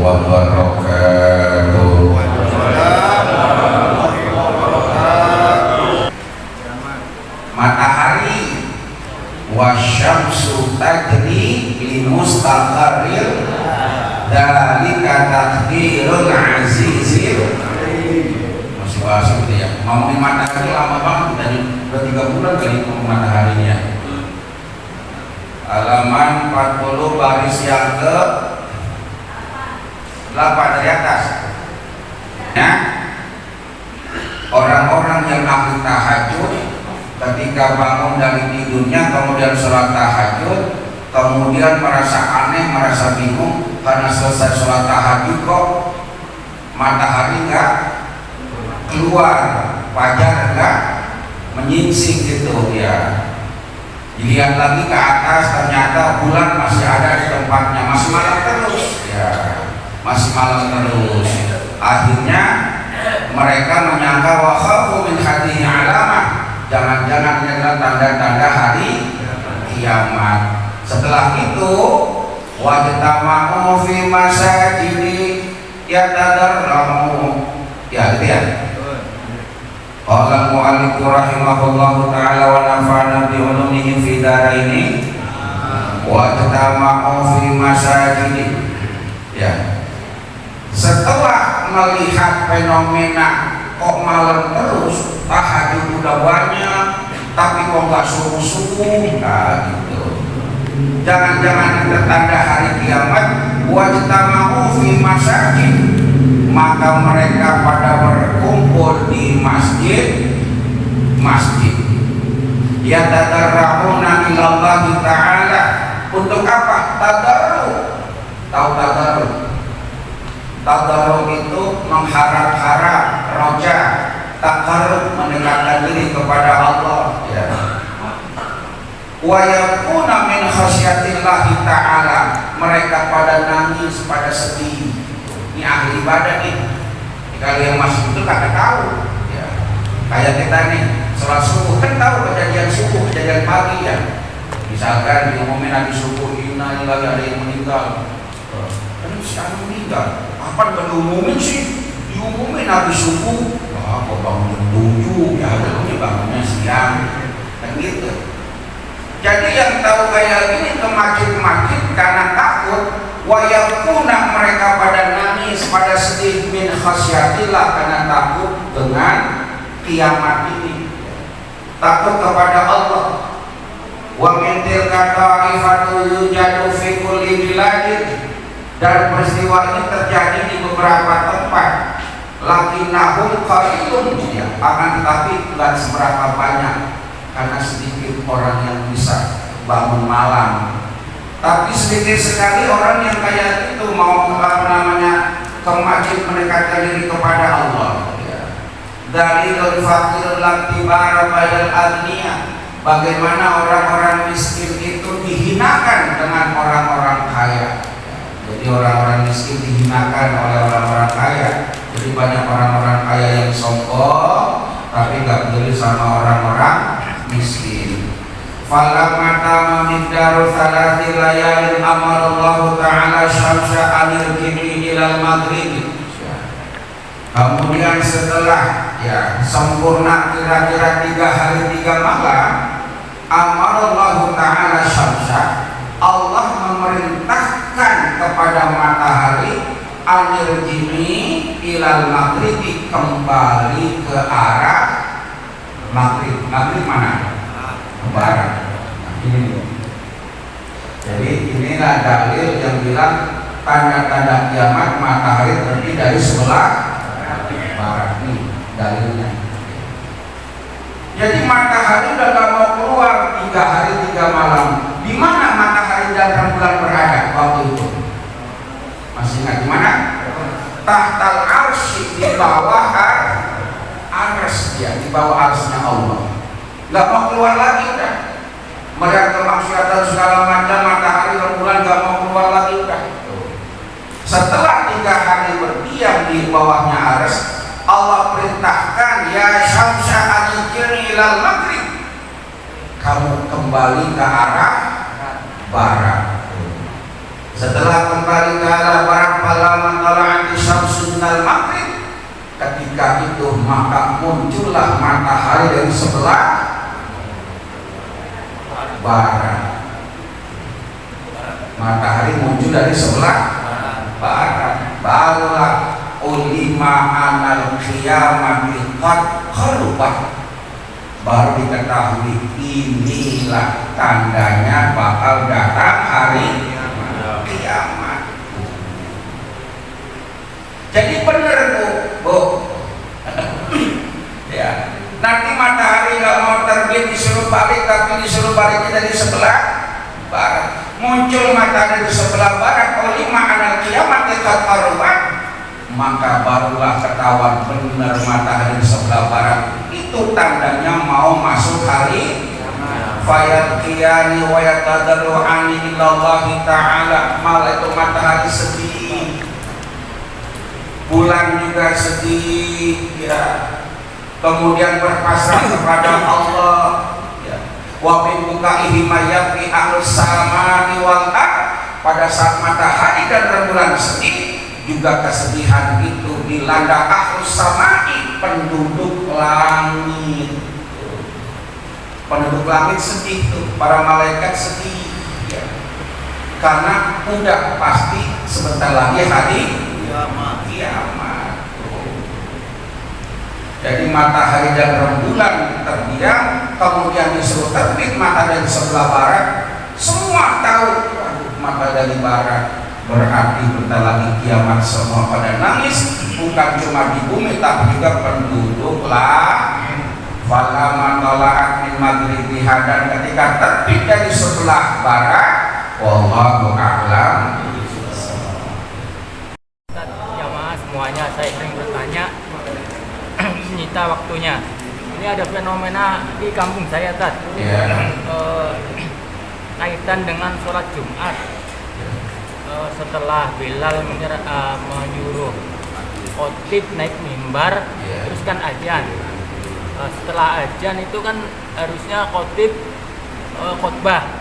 wabarakatuh. Matahari wasyamsu tajri li mustaqarrir dzalika taqdirul azizil. Masih bahas gitu ya. Ngomongin matahari lama banget, dari udah 3 bulan kali ngomong mataharinya. Halaman 40 baris yang ke 8 dari atas. Ya. Orang-orang yang ahli tahajud ketika bangun dari tidurnya kemudian sholat tahajud, kemudian merasa aneh, merasa bingung karena selesai sholat tahajud kok matahari enggak keluar, fajar enggak menyingsing gitu ya. Dilihat lagi ke atas, ternyata bulan masih ada di tempatnya, masih malam terus ya, masih malam terus. Akhirnya mereka menyangka wa khafu min hadhihi alamah, jangan-jangan ini adalah tanda-tanda hari kiamat. Setelah itu wajtama'u fi masajidi yatadarramu, ya gitu ya. Qala al-mu'allif rahimahullahu ta'ala wa nafa'ana bi ulumihi fi daraini wajtama'u fi masajidi. Ya. Setelah melihat fenomena kok malam terus, tahajud udah banyak tapi kok nggak subuh-subuh, nah gitu. Jangan-jangan ada tanda hari kiamat. Wajtama'u fi masajid, maka mereka pada berkumpul di masjid yatadarrauna ilallahi ta'ala. Untuk apa? Tadarru. Tahu tadarru? Tadarru itu mengharap-harap, roja, takarrub, mendekatkan diri kepada Allah ya. Wa yakuna min khasyatillahi ta'ala, mereka pada nangis, pada sedih. Ini ahli ibadah nih. Kalau yang masih itu kagak tahu ya. Kayak kita nih sholat subuh kan tahu kejadian subuh, kejadian pagi ya. Misalkan diumumin habis subuh, ini lagi ada yang meninggal. Kan siapa meninggal? Kapan gak diumumin sih? Diumumin habis subuh. Wah, kok bangun jam 7 ya, harusnya bangunnya siang. Dan gitu. Jadi yang tahu kayak gini ke masjid-masjid karena takut. Wa yakuna, mereka pada nangis, pada sedih min khasyatillah, karena takut dengan kiamat ini, takut kepada Allah. Wa min tilka ta'ifatu yujadu fi kulli biladin, dan peristiwa ini terjadi di beberapa tempat. Lakinnahum qalilun, ya, akan tetapi tidak seberapa banyak karena sedikit orang yang bisa bangun malam. Tapi sedikit sekali orang yang kayak itu mau ke masjid mendekatkan diri kepada Allah ya. Dalilul faqir lam tibara badal agniya, bagaimana orang-orang miskin itu dihinakan dengan orang-orang kaya. Jadi orang-orang miskin dihinakan oleh orang-orang kaya. Jadi banyak orang-orang kaya yang sombong tapi gak peduli sama orang-orang miskin. Falamma tamma miqdaru 3 layalin amarallahu ta'ala syamsa anirji'i ilal maghrib. Kemudian setelah ya sempurna kira-kira 3 hari 3 malam, amarallahu ta'ala syamsa, Allah memerintahkan kepada matahari anirji'i ilal maghrib, kembali ke arah maghrib. Maghrib mana? Barat. Ini. Jadi inilah dalil yang bilang tanda-tanda kiamat matahari terbit dari sebelah barat. Nih dalilnya. Jadi matahari udah gak mau keluar 3 hari 3 malam. Di mana matahari dan rembulan berada waktu itu? Masih ingat di mana? Tahtal arsy, di bawah arsy ya, di bawah arsy-nya Allah. Gak mau keluar lagi udah. Melihat kemaksiatan segala macam, matahari rembulan gak mau keluar lagi udah. Setelah 3 hari berdiam di bawahnya arsy, Allah perintahkan ya syamsa anjir ilal maghrib, kamu kembali ke arah barat. Setelah kembali ke arah barat falamma tala'ati syamsu minal maghrib, ketika itu maka muncullah matahari dari sebelah barat. Matahari muncul dari sebelah barat. Barulah ulima anal qiyamati qad qarbat, baru diketahui inilah tandanya bakal datang hari kiamat. Jadi benar Bu, ya, nanti matahari nggak mau terbit disuruh balik, tapi disuruh baliknya dari sebelah barat. Muncul matahari dari sebelah barat, ulima anal qiyamati qad qarbat, maka barulah ketahuan benar matahari di sebelah barat itu tandanya mau masuk hari fayaqiyani wa yatadarru'ani ilallahi ta'ala. Malah itu matahari sedih, bulan juga sedih ya, kemudian berpasrah kepada Allah ya. Wa min bukaihi mayaqi ahlus samani wal ard, pada saat matahari dan rembulan sedih juga kesedihan itu dilanda ahlus samai, penduduk langit. Penduduk langit sedih tuh, para malaikat sedih ya. Karena udah pasti sebentar lagi hari kiamat. Jadi matahari dan rembulan terdiam, kemudian disuruh terbit matahari di sebelah barat, semua tahu waduh matahari dari barat, berarti bentar lagi kiamat. Semua pada nangis, bukan cuma di bumi tapi juga penduduk lah. Falamma tala'at min maghribiha, dan ketika terbit dari sebelah barat, wallahu a'lam. Jamaah semuanya, saya sering bertanya menyita waktunya. Ini ada fenomena di kampung saya kaitan dengan sholat Jumat. Setelah Bilal menyuruh khotib naik mimbar, terus kan azan. Setelah azan itu kan harusnya khotib khotbah.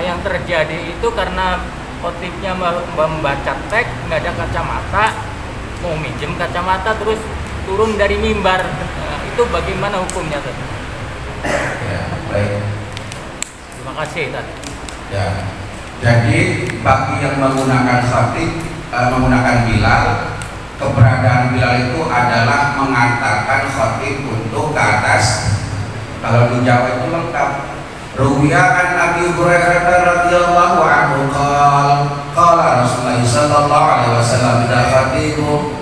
Yang terjadi itu karena khotibnya membaca teks, nggak ada kacamata, mau minjem kacamata terus turun dari mimbar. Itu bagaimana hukumnya Tad? Ya, baik. Terima kasih Tad. Ya. Jadi bagi yang menggunakan khatib, menggunakan Bilal, keberadaan Bilal itu adalah mengantarkan khatib untuk ke atas. Kalau di Jawa itu lengkap. Ruwiya an Abi Hurairah radhiyallahu anhu qala Rasulullah sallallahu alaihi wasallam ida khatibu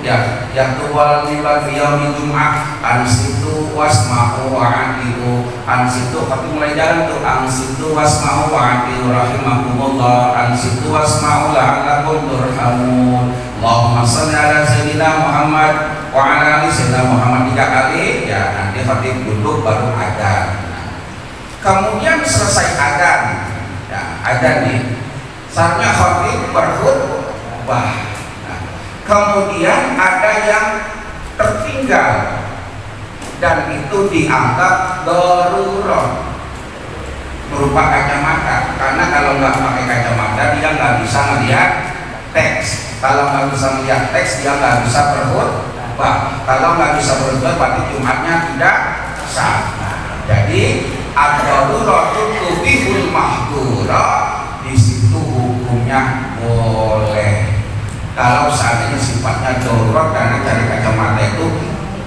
yang tuwal mimbar fi yaumil jum'ah ansitu wasma'u wa ati'u. Ansitu khatib mulai jalan tuh, ansitu wasma'u wa ati'u rahimakumullah, ansitu wasma'u la'allakum turhamun. Allahumma shalli ala sayyidina Muhammad wa ala ali sayyidina Muhammad 3 kali ya, nanti khatib duduk baru adzan. Kemudian selesai adzan, ya, adzan nih, saatnya khatib berkhutbah. Nah, kemudian ada yang tertinggal dan itu dianggap darurat, berupa kacamata. Karena kalau nggak pakai kacamata dia nggak bisa melihat teks. Kalau nggak bisa melihat teks dia nggak bisa berkhutbah. Kalau nggak bisa berkhutbah berarti Jumatnya tidak sah. Nah, jadi ad-daruratu tubihul mahdura, di situ hukumnya boleh. Kalau seandainya sifatnya darurat karena cari kacamata itu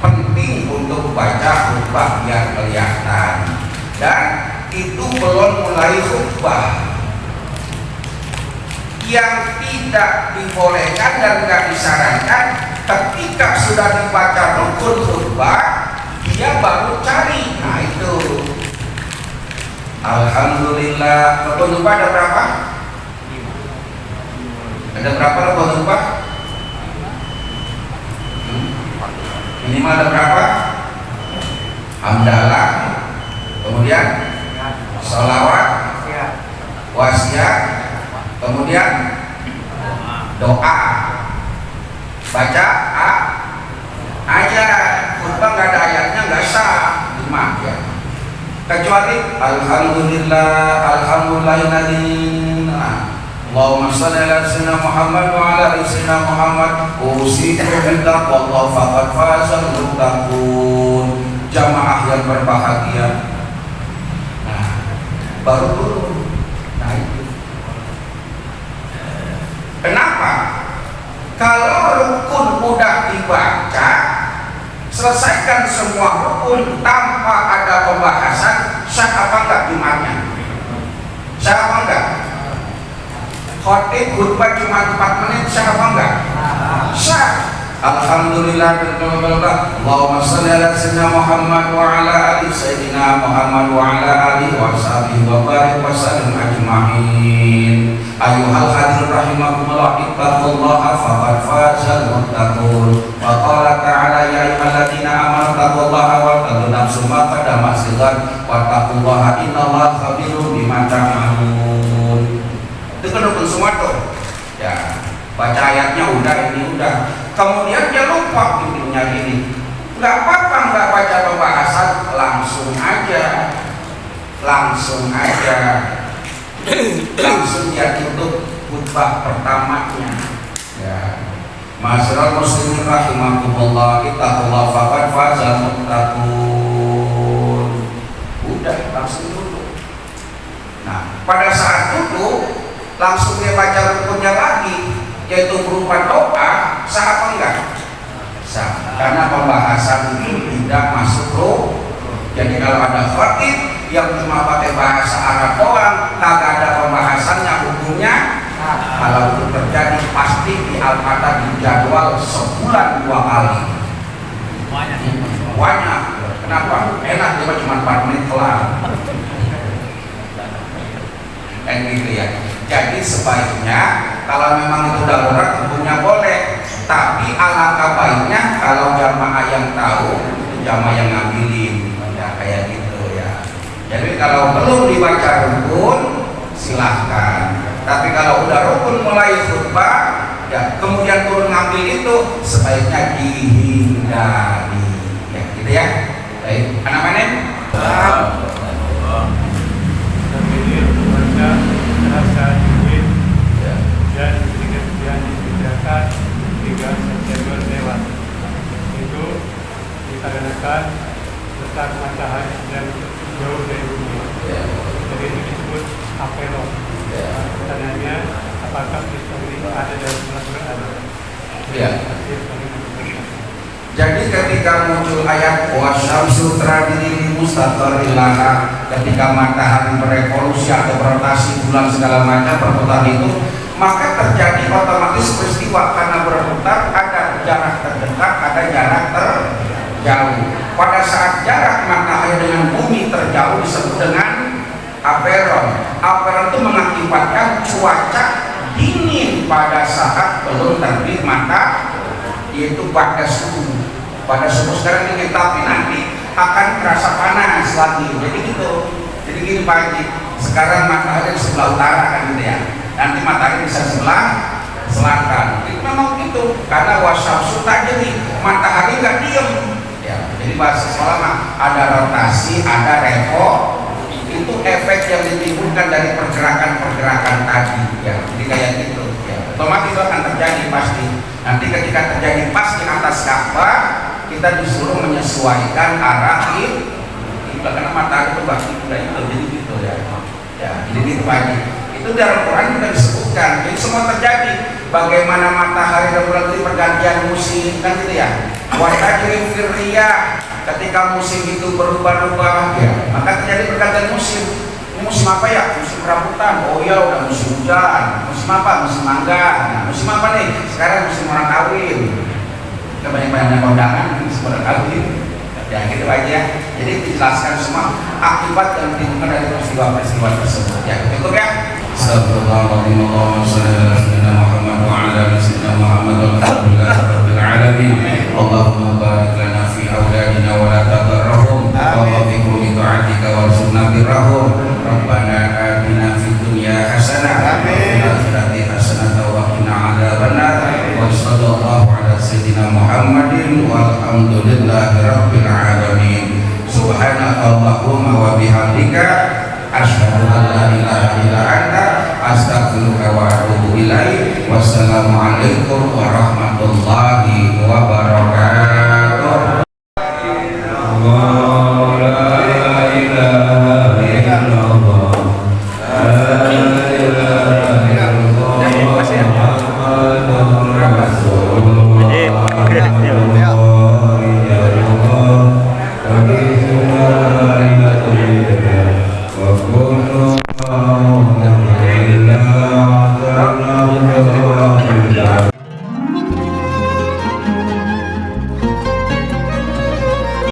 penting untuk baca khutbah biar kelihatan, dan itu belum mulai khutbah. Yang tidak dibolehkan dan tidak disarankan ketika sudah dibaca rukun khutbah dia baru cari. Nah itu alhamdulillah. Rukun khutbah ada berapa? Ada berapa rukun khutbah? Minimal ada berapa? Hamdalah, kemudian sholawat, wasiat, kemudian doa, baca ayat. Khutbah nggak ada ayatnya nggak sah, 5 ya. Kecuali alhamdulillah, alhamdulillahilladzi Allahumma shalli ala sayyidina Muhammad wa ala ali sayyidina Muhammad. Usikum bittaqwallah faqad fazal muttaqun. Jamaah yang berbahagia. Nah, baru turun. Nah itu. Kenapa? Kalau rukun udah dibaca, selesaikan semua rukun tanpa ada pembahasan, sah apa enggak Jumatnya? Sah apa enggak? Khotib khutbah cuma 4 menit, sah apa enggak? Sah. Alhamdulillah. Allahumma shalli ala sayyidina Muhammad wa ala ali sayyidina Muhammad wa ala alihi wa sahbihi wa barik wa sallim ajma'in. Ayuhal hadirin rahimakumullah, ittaqullaha faqad fazal muttaqun. Wa qala ta'ala ya ayyuhalladzina amanu taqullaha wa taqu nafsum ma qaddamat lighad wa taqullaha innallaha khabirun bima ta'malun. Itu kan rukun semua tuh. Ya, baca ayatnya udah, ini udah. Kemudian dia lupa intinya ini. Enggak apa-apa enggak baca pembahasan, langsung aja. Langsung dia tutup khutbah pertamanya. Ya. Masyaallah muslimin rahimakumullah, ittaqullah faqad fazal muttaqun. Udah langsung tutup. Nah, pada saat tutup langsung dia baca rukunnya lagi, yaitu berupa doa, sah apa enggak? Sah. Karena pembahasan itu tidak masuk rukun. Jadi kalau ada khatib yang cuma pakai bahasa Arab doang, kagak ada pembahasannya, hukumnya kalau itu terjadi pasti di Al-Fatah dijadwal sebulan 2 kali. Banyak. Kenapa? Enak, dia cuma 4 menit kelar. Kan gitu ya. Jadi sebaiknya kalau memang itu darurat hukumnya boleh, tapi alangkah baiknya kalau jamaah yang tahu, jamaah yang ngambilin, ya kayak gitu ya. Jadi kalau belum dibaca rukun silahkan, tapi kalau udah rukun mulai khutbah ya kemudian turun ngambil itu sebaiknya dihindari, ya gitu ya. Baik, anak mana? Rasa duit dan kemudian disediakan 3 September lewat itu dikarenakan letak matahari dan jauh dari bumi, jadi itu disebut apelo. Pertanyaannya, apakah ini ada dalam Al-Quran? Ya. Jadi ketika muncul ayat wasyamsu tajri mustaqarrin laha, ketika matahari berevolusi atau berotasi, bulan segala macam berputar itu, maka terjadi otomatis peristiwa karena berputar ada jarak terdekat, ada jarak terjauh. Pada saat jarak matahari dengan bumi terjauh disebut dengan aperon. Aperon itu mengakibatkan cuaca dingin pada saat belum terbit matahari, yaitu pada subuh. Pada subuh sekarang dingin, tapi nanti akan terasa panas lagi. Jadi gitu. Jadi gini Pak Haji, sekarang matahari di sebelah utara kan gitu ya. Nanti matahari bisa sebelah selatan. Itu memang gitu. Karena wasyamsu tajri, matahari nggak diem. Ya, jadi bahasa sekolah ada rotasi, ada revo. Itu efek yang ditimbulkan dari pergerakan-pergerakan tadi. Ya, jadi kayak gitu. Ya, otomatis itu akan terjadi pasti. Nanti ketika terjadi pas di atas Ka'bah, kita disuruh menyesuaikan arah itu karena matahari itu bagi itu, jadi gitu ya. Ya, jadi gitu Pak. Itu dalam Quran juga disebutkan. Jadi semua terjadi. Bagaimana matahari dan bulan itu pergantian musim kan gitu ya. Wa tajri fir riyah, ketika musim itu berubah-ubah ya, maka terjadi pergantian musim. Ini musim apa ya? Musim rambutan. Oh ya udah musim hujan. Musim apa? Musim mangga. Nah, musim apa nih? Sekarang musim orang kawin. Kebanyakan kondangan musim orang kawin. Ya gitu aja. Jadi dijelaskan semua akibat dan timbulkan dari peristiwa-peristiwa tersebut. Ya cukup ya. Sallallahu Muhammad wa ala sayyidina Muhammad alhamdulillahirabbil alamin. Allahumma barik lana fi auladina wa la tadarrahum wa waffiqhum li ta'atika warzuqna birrahum. Rabbana atina fid dunya hasanah wa fil akhirati hasanah wa qina adzabannar. Wa sallallahu ala sayyidina Muhammadin walhamdulillahirabbil alamin. Subhanakallahumma wa bihamdika asyhadu an la ilaha illa anta Astaghfiruka wa atubu ilaih. Wassalamualaikum warahmatullahi